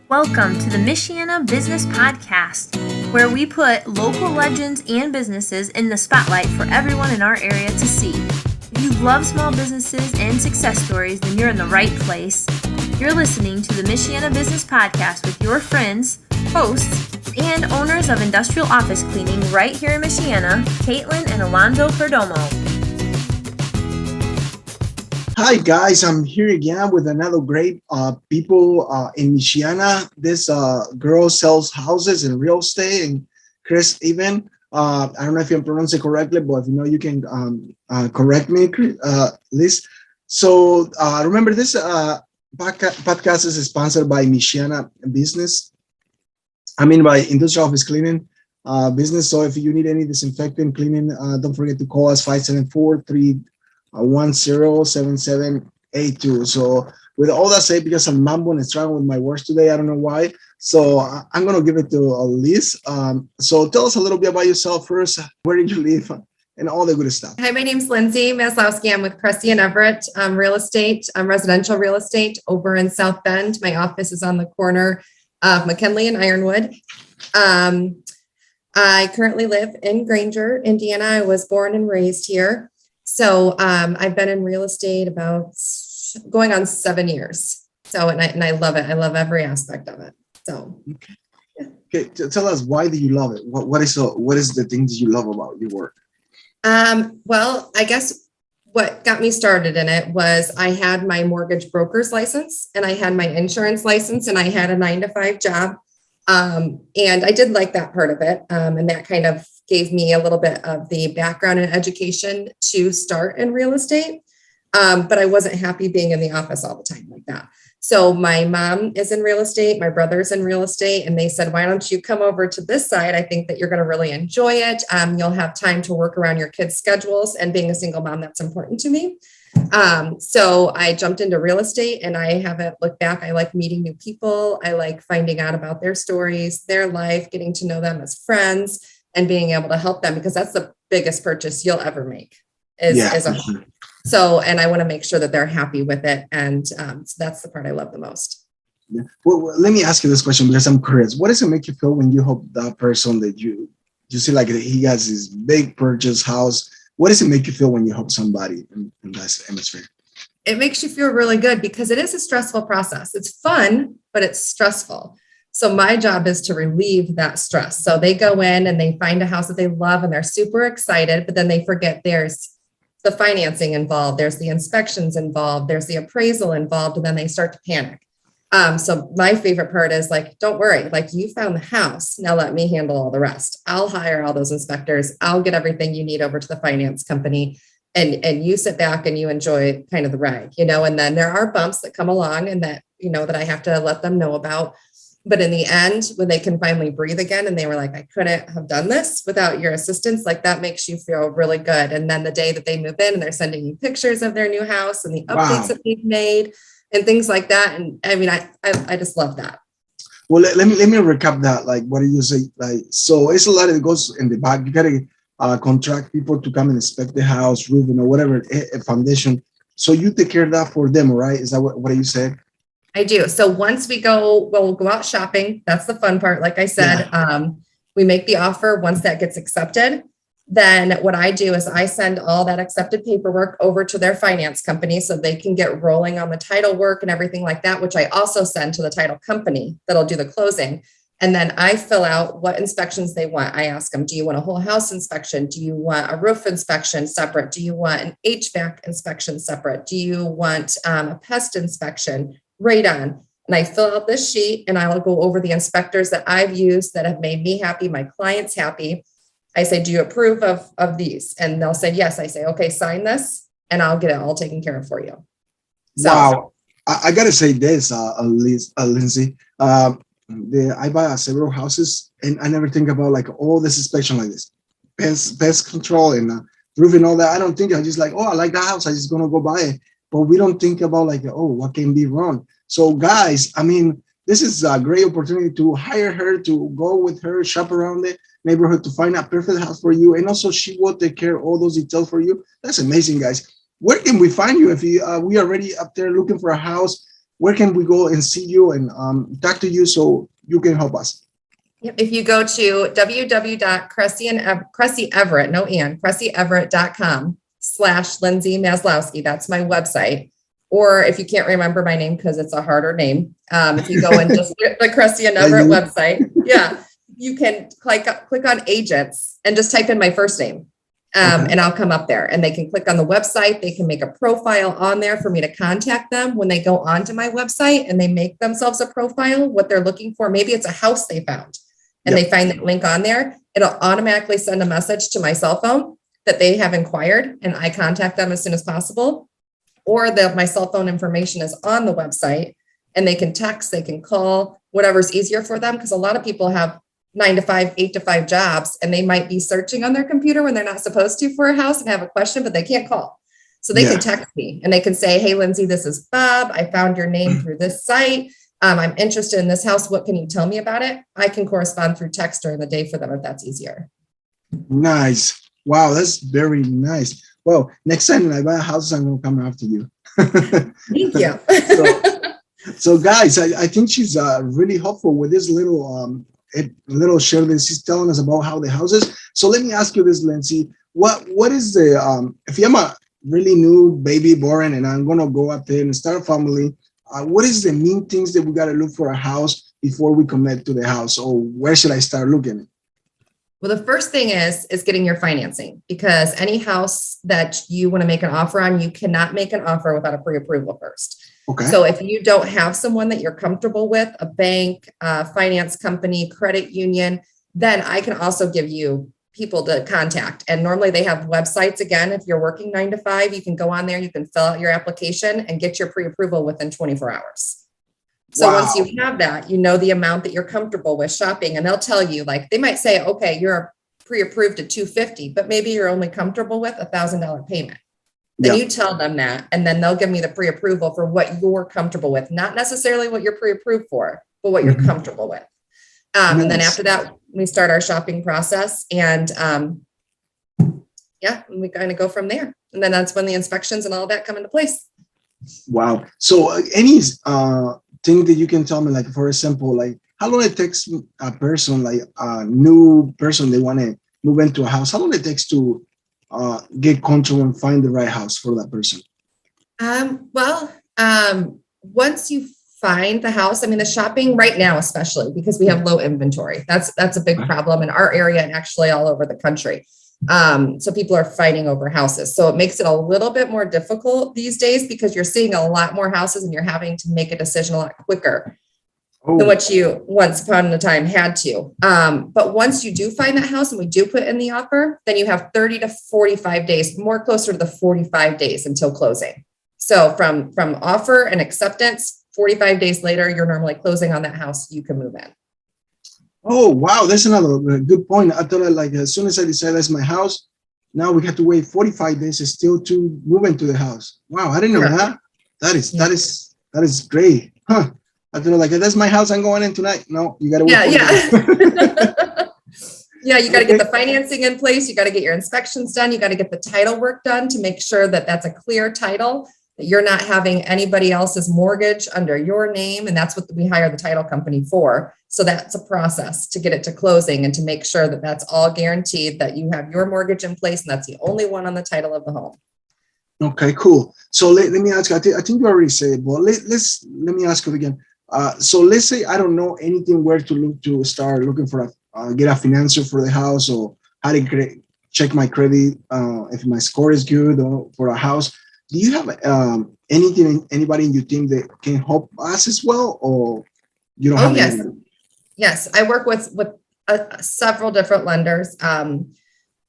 Welcome to the Michiana Business Podcast, where we put local legends and businesses in the spotlight for everyone in our area to see. If you love small businesses and success stories, then you're in the right place. You're listening to the Michiana Business Podcast with your friends, hosts, and owners of industrial office cleaning right here in Michiana, Caitlin and Alonzo Perdomo. Hi guys, I'm here again with another great people in Michiana. This girl sells houses and real estate, and Cressy Everett. I don't know if I'm pronouncing it correctly, but if you know, you can correct me, Liz. So remember, this podcast is sponsored by Michiana Business. By industrial office cleaning business. So if you need any disinfectant cleaning, don't forget to call us 574-310-7782. So with all that said, because I'm mumbling and struggling with my words today, I don't know why. So I'm going to give it to Liz. So tell us a little bit about yourself first. Where did you live and all the good stuff? Hi, my name's Lindsay Maslowski. I'm with Cressy Everett Real Estate, residential real estate over in South Bend. My office is on the corner of McKinley and Ironwood. I currently live in Granger, Indiana. I was born and raised here. So I've been in real estate about going on 7 years. So, and I love it. I love every aspect of it. So. Okay. Tell us, why do you love it? What is the things you love about your work? Well, I guess what got me started in it was I had my mortgage broker's license and I had my insurance license and I had a 9-to-5 job. And I did like that part of it. And that kind of gave me a little bit of the background and education to start in real estate. But I wasn't happy being in the office all the time like that. So my mom is in real estate, my brother's in real estate, and they said, why don't you come over to this side? I think that you're going to really enjoy it. You'll have time to work around your kids' schedules, and being a single mom, that's important to me. So I jumped into real estate and I haven't looked back. I like meeting new people. I like finding out about their stories, their life, getting to know them as friends and being able to help them, because that's the biggest purchase you'll ever make is a home. So, and I want to make sure that they're happy with it. And so that's the part I love the most. Yeah. Well, let me ask you this question because I'm curious. What does it make you feel when you help that person that you see like he has this big purchase house? What does it make you feel when you help somebody in that atmosphere? It makes you feel really good because it is a stressful process. It's fun, but it's stressful. So my job is to relieve that stress. So they go in and they find a house that they love and they're super excited, but then they forget there's the financing involved, there's the inspections involved, there's the appraisal involved, and then they start to panic. So my favorite part is like, don't worry, like you found the house. Now let me handle all the rest. I'll hire all those inspectors. I'll get everything you need over to the finance company, and you sit back and you enjoy kind of the ride, and then there are bumps that come along and that, that I have to let them know about. But in the end, when they can finally breathe again and they were like, I couldn't have done this without your assistance, like that makes you feel really good. And then the day that they move in and they're sending you pictures of their new house and the updates that they've made and things like that. And I just love that. Well, let me recap that. Like, what did you say? Like, so it's a lot that goes in the back. You got to contract people to come and inspect the house, roof, whatever, a foundation. So you take care of that for them, right? Is that what you said? I do. So once we'll go out shopping. That's the fun part. Like I said, we make the offer. Once that gets accepted, then what I do is I send all that accepted paperwork over to their finance company so they can get rolling on the title work and everything like that, which I also send to the title company that'll do the closing. And then I fill out what inspections they want. I ask them, do you want a whole house inspection? Do you want a roof inspection separate? Do you want an HVAC inspection separate? Do you want a pest inspection? Radon? And I fill out this sheet and I'll go over the inspectors that I've used that have made me happy, my clients happy. I say, do you approve of these? And they'll say, yes. I say, okay, sign this and I'll get it all taken care of for you. So, wow. I got to say this, Lindsay, I buy several houses and I never think about like all this inspection like this, pest control and roof and all that. I don't think I just like, oh, I like the house. I just going to go buy it. But we don't think about like, oh, what can be wrong? So guys, this is a great opportunity to hire her, to go with her, shop around the neighborhood to find a perfect house for you. And also she will take care of all those details for you. That's amazing, guys. Where can we find you if we are already up there looking for a house? where can we go and see you and talk to you so you can help us? Yep. If you go to www.CressyEverett.com/Lindsay Maslowski, that's my website. Or if you can't remember my name because it's a harder name, if you go and just the Cressy and Everett website, you can click on agents and just type in my first name. And I'll come up there, and they can click on the website. They can make a profile on there for me to contact them when they go onto my website and they make themselves a profile, what they're looking for. Maybe it's a house they found and they find that link on there. It'll automatically send a message to my cell phone that they have inquired, and I contact them as soon as possible. Or my cell phone information is on the website, and they can text, they can call, whatever's easier for them. Because a lot of people have 9 to 5, 8 to 5 jobs, and they might be searching on their computer when they're not supposed to for a house and have a question, but they can't call. So they can text me and they can say, hey, Lindsay, this is Bob. I found your name through this site. I'm interested in this house. What can you tell me about it? I can correspond through text during the day for them if that's easier. Nice. Wow, that's very nice. Well, next time I buy a house, I'm going to come after you. Thank you. So guys, I think she's really helpful with this little share that she's telling us about how the house is. So let me ask you this, Lindsay. What is the if I'm a really new baby born and I'm going to go up there and start a family, what is the main things that we got to look for a house before we commit to the house, or where should I start looking? Well, the first thing is getting your financing, because any house that you want to make an offer on, you cannot make an offer without a pre-approval first. Okay. So if you don't have someone that you're comfortable with, a bank, finance company, credit union, then I can also give you people to contact. And normally they have websites. Again, if you're working 9 to 5, you can go on there, you can fill out your application and get your pre-approval within 24 hours. So once you have that, you know the amount that you're comfortable with shopping, and they'll tell you, like, they might say, okay, you're pre-approved at $250, but maybe you're only comfortable with $1,000 payment. Then you tell them that, and then they'll give me the pre-approval for what you're comfortable with, not necessarily what you're pre-approved for, but what you're comfortable with. And then after that, we start our shopping process, and we kind of go from there. And then that's when the inspections and all that come into place. Wow. So any thing that you can tell me, like, for example, like how long it takes a person, like a new person, they want to move into a house, how long it takes to get control and find the right house for that person? Once you find the house, I mean, the shopping right now, especially because we have low inventory, that's a big problem in our area and actually all over the country. So people are fighting over houses. So it makes it a little bit more difficult these days because you're seeing a lot more houses and you're having to make a decision a lot quicker than what you once upon a time had to. But once you do find that house and we do put in the offer, then you have 30 to 45 days, more closer to the 45 days until closing. So from offer and acceptance, 45 days later, you're normally closing on that house, you can move in. Oh, wow. That's another good point. I thought, like, as soon as I decide that's my house, now we have to wait 45 days still to move into the house. Wow. I didn't know that. That is great. Huh. I thought, like, that's my house, I'm going in tonight. No, you got to wait. Yeah, you got to get the financing in place. You got to get your inspections done. You got to get the title work done to make sure that that's a clear title, that you're not having anybody else's mortgage under your name. And that's what we hire the title company for. So that's a process to get it to closing and to make sure that that's all guaranteed, that you have your mortgage in place and that's the only one on the title of the home. Okay, cool. So let me ask you, I think you already said, but let me ask you again. So let's say I don't know anything where to look to start looking for get a financier for the house, or how to check my credit, if my score is good or for a house. Do you have anybody in your team that can help us as well, or you don't have anyone? Yes, I work with several different lenders.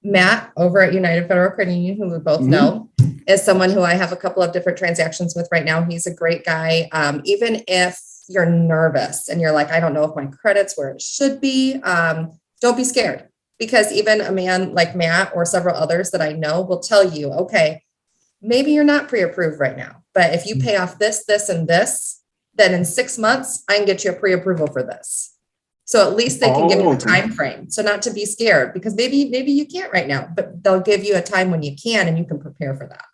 Matt over at United Federal Credit Union, who we both know, is someone who I have a couple of different transactions with right now. He's a great guy. Even if you're nervous and you're like, I don't know if my credit's where it should be, don't be scared, because even a man like Matt or several others that I know will tell you, okay, maybe you're not pre-approved right now, but if you pay off this, this, and this, then in 6 months, I can get you a pre-approval for this. So at least they can give you a time frame. So not to be scared, because maybe you can't right now, but they'll give you a time when you can, and you can prepare for that.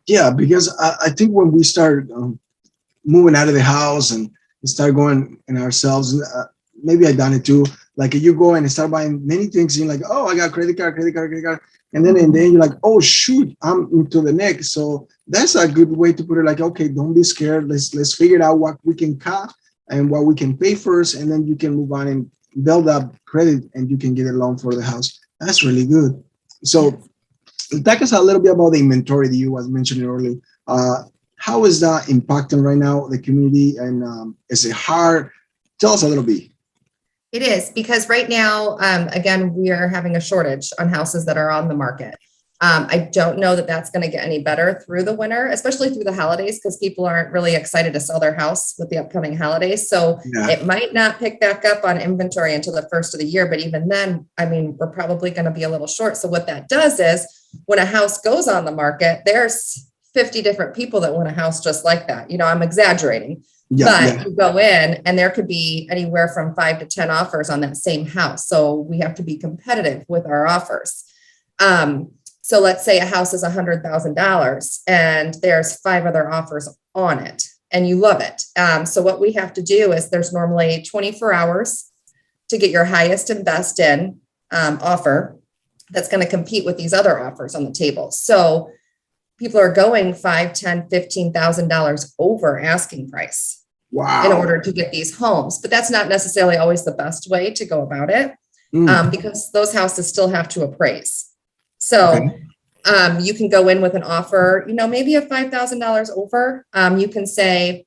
Yeah, because I think when we start moving out of the house and start going in ourselves. Maybe I done it too. Like you go and start buying many things, and you're like, oh, I got credit card. And then you're like, oh shoot, I'm into the next. So that's a good way to put it. Like, okay, don't be scared. Let's figure out what we can cut and what we can pay first, and then you can move on and build up credit, and you can get a loan for the house. That's really good. So talk us a little bit about the inventory that you was mentioning earlier. How is that impacting right now the community, and is it hard? Tell us a little bit. It is, because right now, again, we are having a shortage on houses that are on the market. I don't know that that's going to get any better through the winter, especially through the holidays, because people aren't really excited to sell their house with the upcoming holidays. So It might not pick back up on inventory until the first of the year. But even then, I mean, we're probably going to be a little short. So what that does is when a house goes on the market, there's 50 different people that want a house just like that. You know, I'm exaggerating. But you go in and there could be anywhere from 5 to 10 offers on that same house. So we have to be competitive with our offers. So let's say a house is $100,000 and there's 5 other offers on it and you love it. So what we have to do is there's normally 24 hours to get your highest and best in offer that's going to compete with these other offers on the table. So people are going $5,000, $10,000, $15,000 over asking price. Wow. In order to get these homes. But that's not necessarily always the best way to go about it, because those houses still have to appraise. So you can go in with an offer, you know, maybe a $5,000 over. You can say,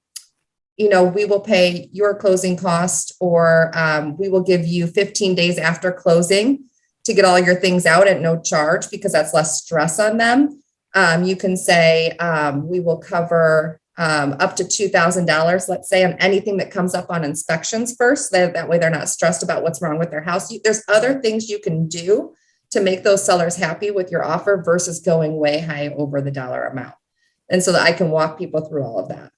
you know, we will pay your closing cost, or we will give you 15 days after closing to get all your things out at no charge, because that's less stress on them. You can say we will cover up to $2,000, let's say, on anything that comes up on inspections first. That way they're not stressed about what's wrong with their house. There's other things you can do to make those sellers happy with your offer versus going way high over the dollar amount. And so that I can walk people through all of that.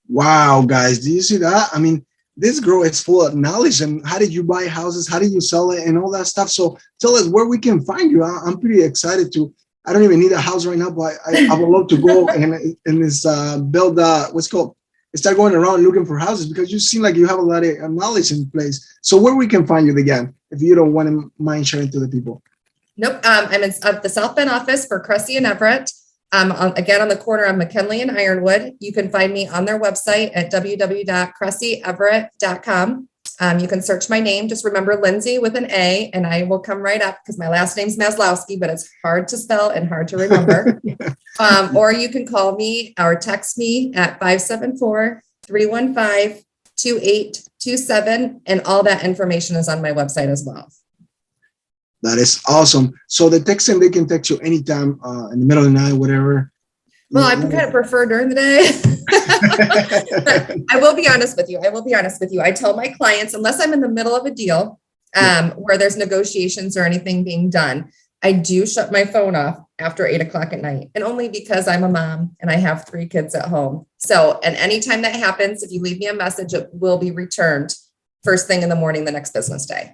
Wow, guys, do you see that? I mean, this girl is full of knowledge. And how did you buy houses? How did you sell it and all that stuff? So tell us where we can find you. I'm pretty excited to. I don't even need a house right now, but I would love to go and this build what's called, start going around looking for houses, because you seem like you have a lot of knowledge in place. So where we can find you again, if you don't want to mind sharing to the people. Nope. I'm in the South Bend office for Cressy and Everett. Again, on the corner of McKinley and Ironwood. You can find me on their website at www.cressyeverett.com. You can search my name. Just remember Lindsay with an A, and I will come right up, because my last name's Maslowski, but it's hard to spell and hard to remember. Or you can call me or text me at 574-315-2827. And all that information is on my website as well. That is awesome. So the texting, they can text you anytime in the middle of the night, whatever. Well, I kind of prefer during the day. I will be honest with you. I tell my clients, unless I'm in the middle of a deal where there's negotiations or anything being done, I do shut my phone off after 8:00 at night, and only because I'm a mom and I have 3 kids at home. So, and anytime that happens, if you leave me a message, it will be returned first thing in the morning, the next business day.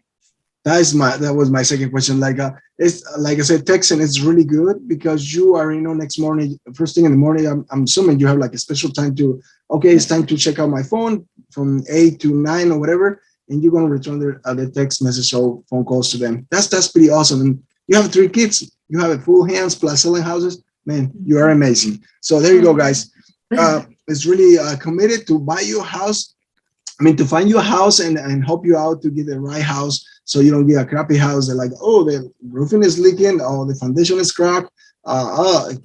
That was my second question. Like it's like I said, texting is really good, because you are, you know, next morning, first thing in the morning, I'm assuming you have like a special time to, okay, it's time to check out my phone from 8 to 9 or whatever, and you're going to return the text message or phone calls to them. That's pretty awesome. And you have 3 kids, you have a full hands plus selling houses, man, you are amazing. So there you go, guys. It's really committed to buy you a house. I mean, to find you a house and help you out to get the right house, so you don't get a crappy house. They're like, oh, the roofing is leaking, oh, the foundation is cracked, it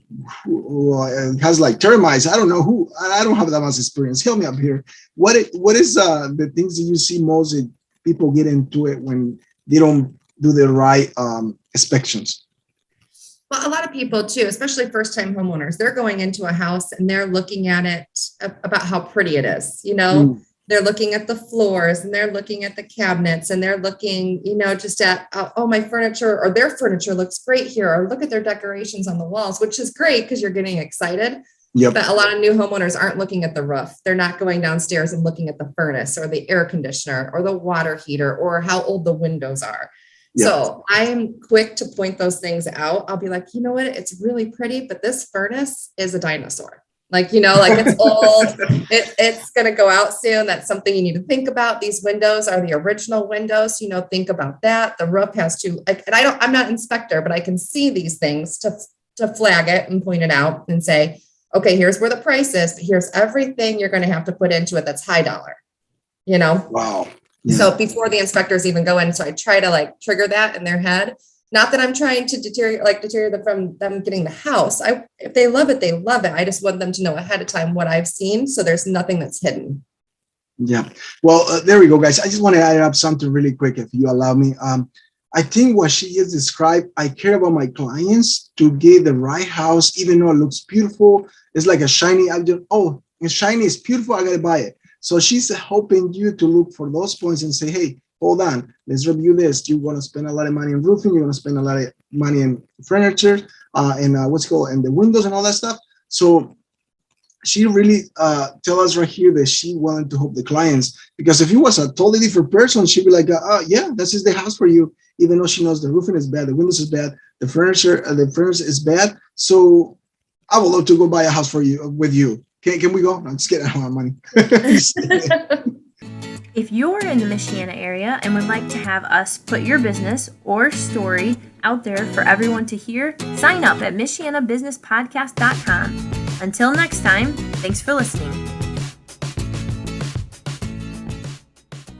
has like termites. I don't know who. I don't have that much experience. Help me up here. What is the things that you see most that people get into it when they don't do the right inspections? Well, a lot of people too, especially first-time homeowners, they're going into a house and they're looking at it about how pretty it is, you know. They're looking at the floors and they're looking at the cabinets and they're looking, you know, just at, oh, my furniture or their furniture looks great here. Or look at their decorations on the walls, which is great because you're getting excited. Yep. But a lot of new homeowners aren't looking at the roof. They're not going downstairs and looking at the furnace or the air conditioner or the water heater or how old the windows are. Yep. So I'm quick to point those things out. I'll be like, you know what? It's really pretty, but this furnace is a dinosaur. Like, like it's old, it's going to go out soon. That's something you need to think about. These windows are the original windows, think about that. The roof has to, and I'm not an inspector, but I can see these things to flag it and point it out and say, okay, here's where the price is, but here's everything you're going to have to put into it that's high dollar, Wow. Yeah. So before the inspectors even go in, so I try to trigger that in their head. Not that I'm trying to deter them from them getting the house. If they love it, they love it. I just want them to know ahead of time what I've seen, so there's nothing that's hidden. Yeah. Well, there we go, guys. I just want to add up something really quick, if you allow me. I think what she just described, I care about my clients to get the right house, even though it looks beautiful. It's like a shiny object. Oh, it's shiny, it's beautiful, I got to buy it. So she's helping you to look for those points and say, hey, hold on, let's review this. You want to spend a lot of money on roofing. You want to spend a lot of money in furniture and and the windows and all that stuff. So she really tell us right here that she wanted to help the clients, because if it was a totally different person, she'd be like, yeah, this is the house for you. Even though she knows the roofing is bad, the windows is bad, the furniture is bad. So I would love to go buy a house for you with you. Can we go? I'm just kidding. I don't want money. If you're in the Michiana area and would like to have us put your business or story out there for everyone to hear, sign up at MichianaBusinessPodcast.com. Until next time, thanks for listening.